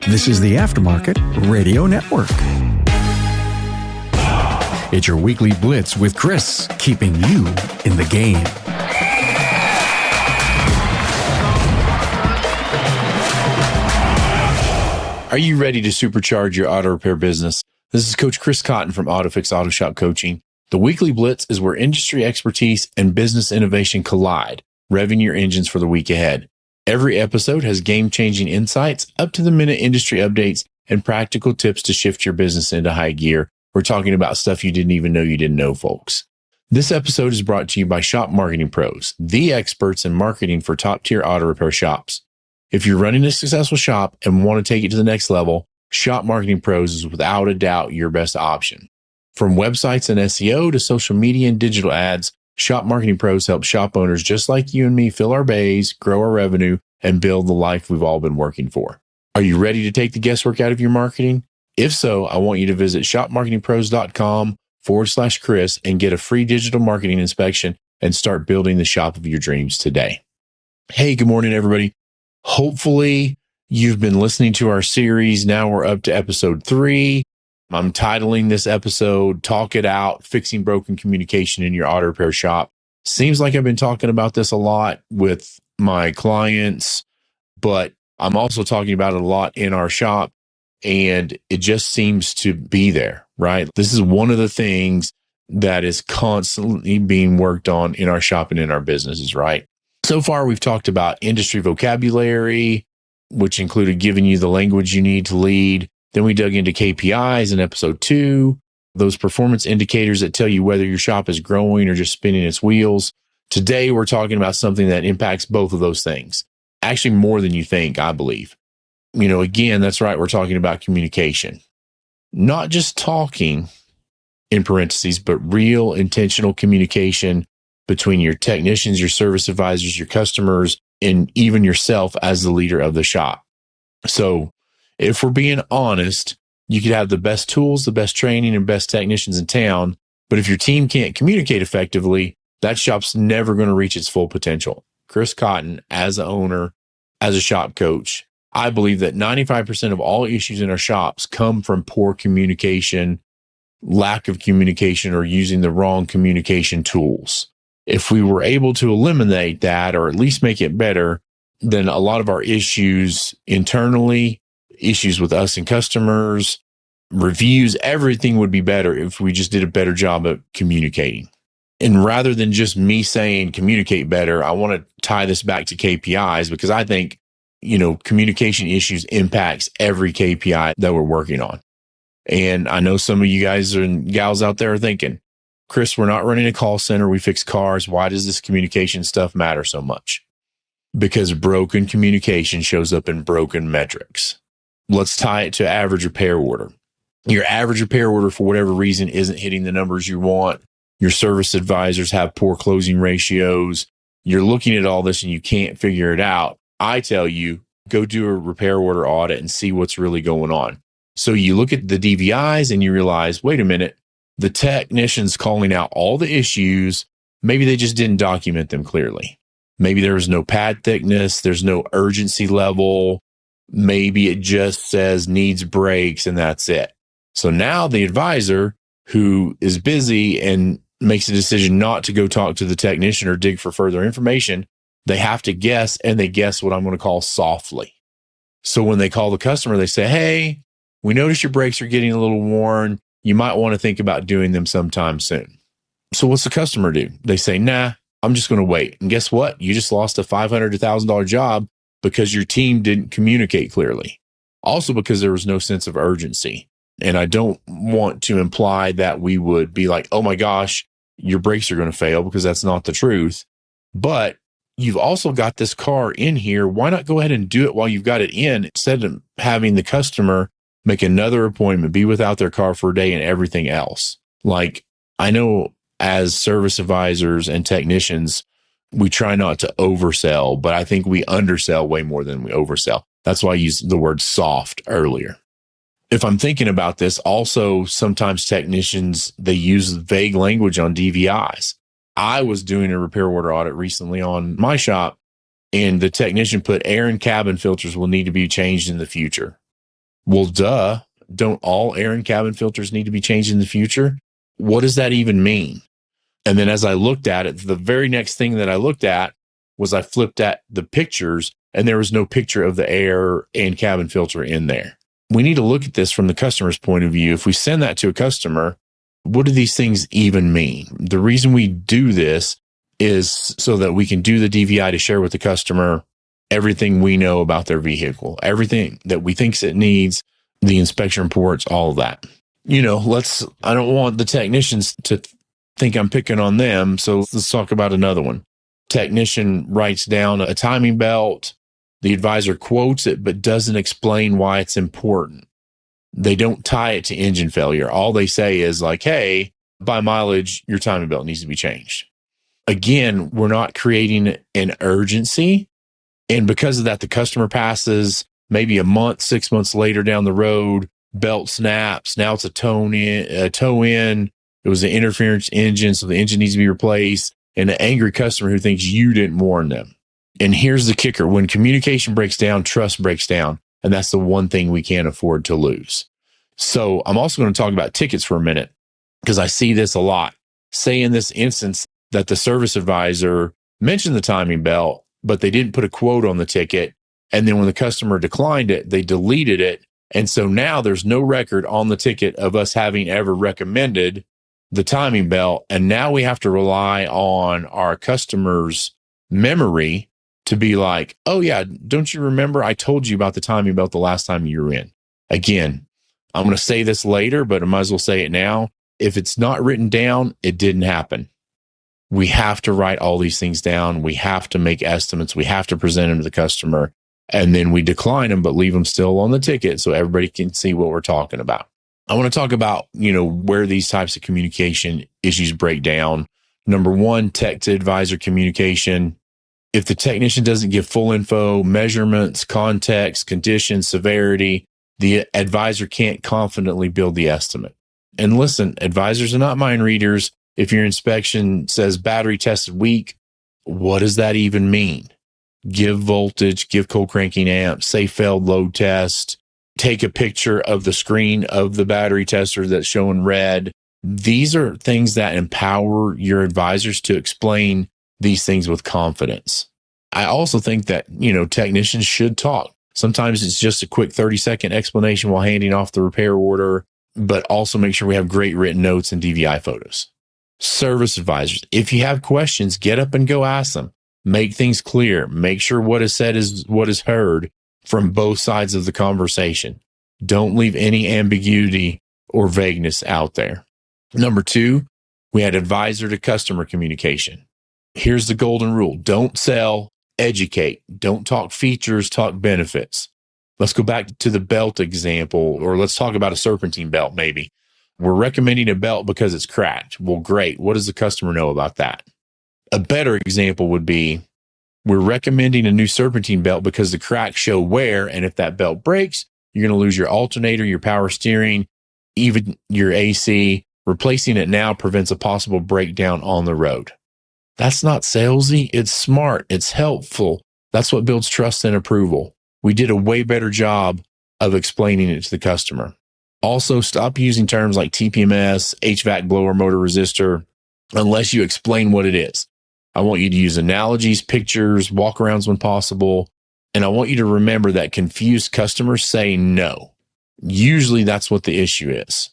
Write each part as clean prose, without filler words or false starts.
This is the Aftermarket Radio Network. It's your Weekly Blitz with Chris, keeping you in the game. Are you ready to supercharge your auto repair business? This is Coach Chris Cotton from AutoFix Auto Shop Coaching. The Weekly Blitz is where industry expertise and business innovation collide, revving your engines for the week ahead. Every episode has game-changing insights, up-to-the-minute industry updates, and practical tips to shift your business into high gear. We're talking about stuff you didn't even know you didn't know, folks. This episode is brought to you by Shop Marketing Pros, the experts in marketing for top-tier auto repair shops. If you're running a successful shop and want to take it to the next level, Shop Marketing Pros is without a doubt your best option. From websites and SEO to social media and digital ads, Shop Marketing Pros help shop owners just like you and me fill our bays, grow our revenue, and build the life we've all been working for. Are you ready to take the guesswork out of your marketing? If so, I want you to visit shopmarketingpros.com/Chris and get a free digital marketing inspection and start building the shop of your dreams today. Hey, good morning, everybody. Hopefully you've been listening to our series. Now we're up to episode 3. I'm titling this episode, Talk It Out, Fixing Broken Communication in Your Auto Repair Shop. Seems like I've been talking about this a lot with my clients, but I'm also talking about it a lot in our shop, and it just seems to be there, right? This is one of the things that is constantly being worked on in our shop and in our businesses, right? So far, we've talked about industry vocabulary, which included giving you the language you need to lead. Then we dug into KPIs in episode 2, those performance indicators that tell you whether your shop is growing or just spinning its wheels. Today, we're talking about something that impacts both of those things. Actually, more than you think, I believe. Again, that's right. We're talking about communication. Not just talking, in parentheses, but real intentional communication between your technicians, your service advisors, your customers, and even yourself as the leader of the shop. So if we're being honest, you could have the best tools, the best training, and best technicians in town, but if your team can't communicate effectively, that shop's never going to reach its full potential. Chris Cotton, as an owner, as a shop coach, I believe that 95% of all issues in our shops come from poor communication, lack of communication, or using the wrong communication tools. If we were able to eliminate that, or at least make it better, then a lot of our issues internally, issues with us and customers, reviews, everything would be better if we just did a better job of communicating. And rather than just me saying communicate better, I want to tie this back to KPIs because I think, communication issues impacts every KPI that we're working on. And I know some of you guys and gals out there are thinking, Chris, we're not running a call center. We fix cars. Why does this communication stuff matter so much? Because broken communication shows up in broken metrics. Let's tie it to average repair order. Your average repair order, for whatever reason, isn't hitting the numbers you want. Your service advisors have poor closing ratios. You're looking at all this and you can't figure it out. I tell you, go do a repair order audit and see what's really going on. So you look at the DVIs and you realize, wait a minute, the technician's calling out all the issues. Maybe they just didn't document them clearly. Maybe there was no pad thickness. There's no urgency level. Maybe it just says needs breaks and that's it. So now the advisor who is busy and makes a decision not to go talk to the technician or dig for further information, they have to guess, and they guess what I'm going to call softly. So when they call the customer, they say, hey, we notice your brakes are getting a little worn. You might want to think about doing them sometime soon. So what's the customer do? They say, nah, I'm just going to wait. And guess what? You just lost a $500 to $1,000 job because your team didn't communicate clearly. Also because there was no sense of urgency. And I don't want to imply that we would be like, oh my gosh, your brakes are going to fail, because that's not the truth. But you've also got this car in here. Why not go ahead and do it while you've got it in, instead of having the customer make another appointment, be without their car for a day and everything else? Like, I know as service advisors and technicians, we try not to oversell, but I think we undersell way more than we oversell. That's why I used the word soft earlier. If I'm thinking about this, also sometimes technicians, they use vague language on DVIs. I was doing a repair order audit recently on my shop, And the technician put air and cabin filters will need to be changed in the future. Well, duh. Don't all air and cabin filters need to be changed in the future? What does that even mean? And then as I looked at it, the very next thing that I looked at was I flipped at the pictures and there was no picture of the air and cabin filter in there. We need to look at this from the customer's point of view. If we send that to a customer, what do these things even mean? The reason we do this is so that we can do the DVI to share with the customer everything we know about their vehicle, everything that we think it needs, the inspection reports, all of that. I don't want the technicians to think I'm picking on them. So let's talk about another one. Technician writes down a timing belt. The advisor quotes it, but doesn't explain why it's important. They don't tie it to engine failure. All they say is like, hey, by mileage, your timing belt needs to be changed. Again, we're not creating an urgency. And because of that, the customer passes maybe a month, 6 months later down the road, belt snaps. Now it's a toe in. It was an interference engine, so the engine needs to be replaced. And an angry customer who thinks you didn't warn them. And here's the kicker. When communication breaks down, trust breaks down. And that's the one thing we can't afford to lose. So I'm also going to talk about tickets for a minute because I see this a lot. Say in this instance that the service advisor mentioned the timing belt, but they didn't put a quote on the ticket. And then when the customer declined it, they deleted it. And so now there's no record on the ticket of us having ever recommended the timing belt. And now we have to rely on our customer's memory to be like, oh yeah, don't you remember I told you about the timing belt the last time you were in? Again, I'm going to say this later, but I might as well say it now. If it's not written down, it didn't happen. We have to write all these things down. We have to make estimates. We have to present them to the customer. And then we decline them, but leave them still on the ticket so everybody can see what we're talking about. I want to talk about, where these types of communication issues break down. Number one, tech to advisor communication. If the technician doesn't give full info, measurements, context, conditions, severity, the advisor can't confidently build the estimate. And listen, advisors are not mind readers. If your inspection says battery tested weak, what does that even mean? Give voltage, give cold cranking amp, say failed load test, take a picture of the screen of the battery tester that's showing red. These are things that empower your advisors to explain these things with confidence. I also think that, technicians should talk. Sometimes it's just a quick 30-second explanation while handing off the repair order, but also make sure we have great written notes and DVI photos. Service advisors, if you have questions, get up and go ask them. Make things clear. Make sure what is said is what is heard from both sides of the conversation. Don't leave any ambiguity or vagueness out there. Number two, we had advisor to customer communication. Here's the golden rule. Don't sell, educate. Don't talk features, talk benefits. Let's go back to the belt example, or let's talk about a serpentine belt maybe. We're recommending a belt because it's cracked. Well, great. What does the customer know about that? A better example would be, we're recommending a new serpentine belt because the cracks show wear, and if that belt breaks, you're going to lose your alternator, your power steering, even your AC. Replacing it now prevents a possible breakdown on the road. That's not salesy. It's smart. It's helpful. That's what builds trust and approval. We did a way better job of explaining it to the customer. Also, stop using terms like TPMS, HVAC blower motor resistor, unless you explain what it is. I want you to use analogies, pictures, walkarounds when possible. And I want you to remember that confused customers say no. Usually that's what the issue is,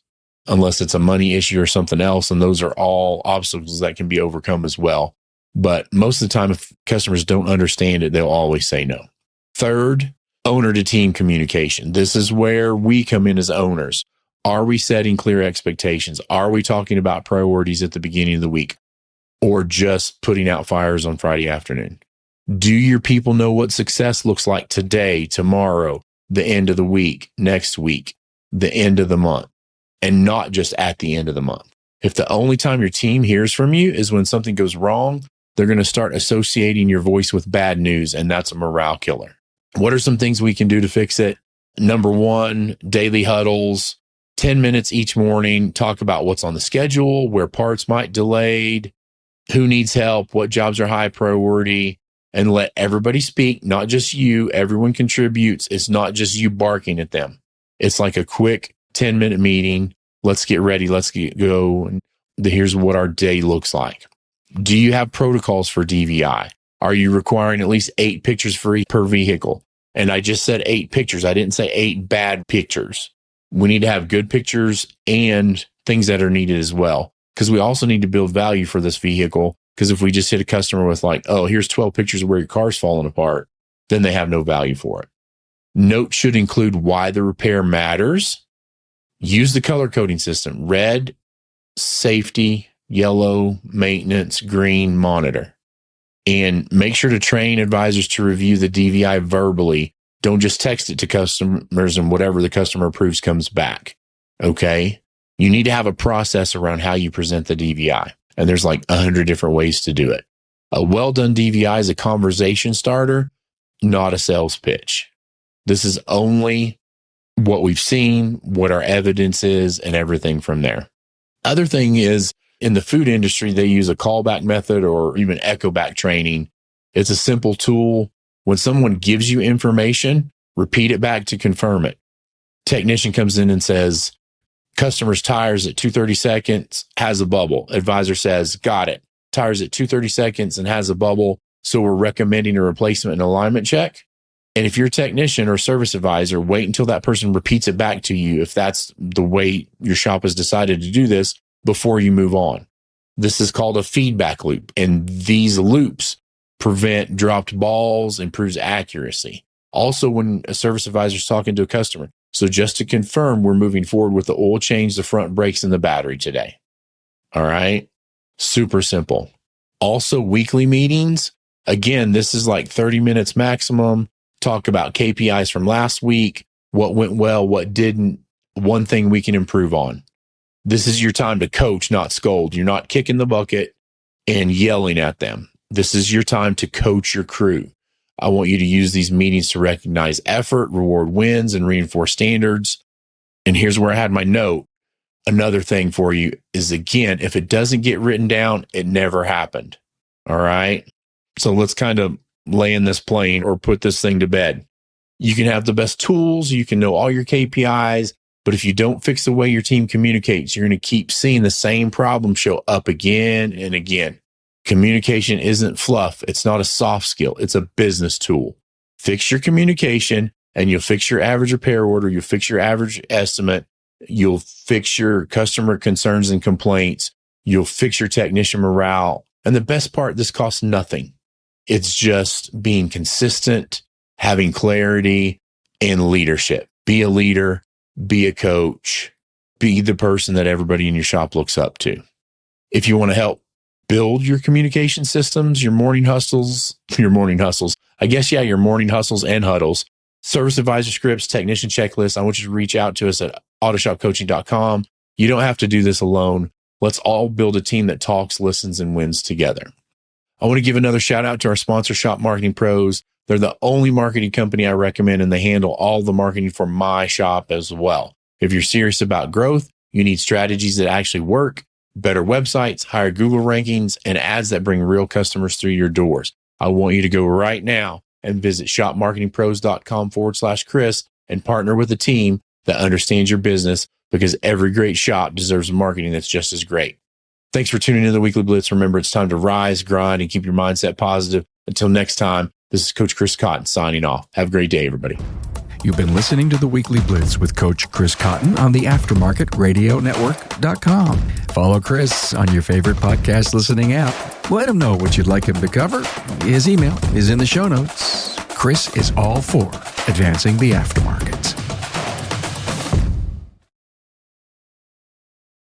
unless it's a money issue or something else. And those are all obstacles that can be overcome as well. But most of the time, if customers don't understand it, they'll always say no. Third, owner to team communication. This is where we come in as owners. Are we setting clear expectations? Are we talking about priorities at the beginning of the week, or just putting out fires on Friday afternoon? Do your people know what success looks like today, tomorrow, the end of the week, next week, the end of the month, and not just at the end of the month? If the only time your team hears from you is when something goes wrong, they're going to start associating your voice with bad news, and that's a morale killer. What are some things we can do to fix it? Number one, daily huddles, 10 minutes each morning. Talk about what's on the schedule, where parts might delayed, who needs help, what jobs are high priority. and let everybody speak, not just you. Everyone contributes. It's not just you barking at them. It's like a quick 10-minute meeting. Let's get ready. Let's go. And here's what our day looks like. Do you have protocols for DVI? Are you requiring at least 8 pictures per vehicle? And I just said 8 pictures. I didn't say 8 bad pictures. We need to have good pictures and things that are needed as well, because we also need to build value for this vehicle. Because if we just hit a customer with like, oh, here's 12 pictures of where your car's falling apart, then they have no value for it. Notes should include why the repair matters. Use the color coding system: red, safety; yellow, maintenance; green, monitor. And make sure to train advisors to review the DVI verbally. Don't just text it to customers and whatever the customer approves comes back. Okay? You need to have a process around how you present the DVI. And there's like 100 different ways to do it. A well-done DVI is a conversation starter, not a sales pitch. This is only what we've seen, what our evidence is, and everything from there. Other thing is, in the food industry, they use a callback method or even echo back training. It's a simple tool. When someone gives you information, repeat it back to confirm it. Technician comes in and says, customer's tires at 230 seconds has a bubble. Advisor says, got it. Tires at 230 seconds and has a bubble. So we're recommending a replacement and alignment check. And if you're a technician or service advisor, wait until that person repeats it back to you, if that's the way your shop has decided to do this, before you move on. This is called a feedback loop. And these loops prevent dropped balls, improves accuracy. Also, when a service advisor is talking to a customer. So just to confirm, we're moving forward with the oil change, the front brakes, and the battery today. All right. Super simple. Also, weekly meetings. Again, this is like 30 minutes maximum. Talk about KPIs from last week, what went well, what didn't, one thing we can improve on. This is your time to coach, not scold. You're not kicking the bucket and yelling at them. This is your time to coach your crew. I want you to use these meetings to recognize effort, reward wins, and reinforce standards. And here's where I had my note. Another thing for you is, again, if it doesn't get written down, it never happened. All right. So let's kind of lay in this plane or put this thing to bed. You can have the best tools. You can know all your KPIs. But if you don't fix the way your team communicates, you're going to keep seeing the same problem show up again and again. Communication isn't fluff. It's not a soft skill. It's a business tool. Fix your communication and you'll fix your average repair order. You'll fix your average estimate. You'll fix your customer concerns and complaints. You'll fix your technician morale. And the best part, this costs nothing. It's just being consistent, having clarity, and leadership. Be a leader. Be a coach, be the person that everybody in your shop looks up to. If you want to help build your communication systems, your morning hustles, your morning hustles and huddles, service advisor scripts, technician checklists, I want you to reach out to us at autoshopcoaching.com. You don't have to do this alone. Let's all build a team that talks, listens, and wins together. I want to give another shout out to our sponsor, Shop Marketing Pros. They're the only marketing company I recommend, and they handle all the marketing for my shop as well. If you're serious about growth, you need strategies that actually work, better websites, higher Google rankings, and ads that bring real customers through your doors. I want you to go right now and visit shopmarketingpros.com/Chris and partner with a team that understands your business, because every great shop deserves marketing that's just as great. Thanks for tuning in to the Weekly Blitz. Remember, it's time to rise, grind, and keep your mindset positive. Until next time, this is Coach Chris Cotton signing off. Have a great day, everybody. You've been listening to the Weekly Blitz with Coach Chris Cotton on the AftermarketRadioNetwork.com. Follow Chris on your favorite podcast listening app. Let him know what you'd like him to cover. His email is in the show notes. Chris is all for advancing the aftermarket.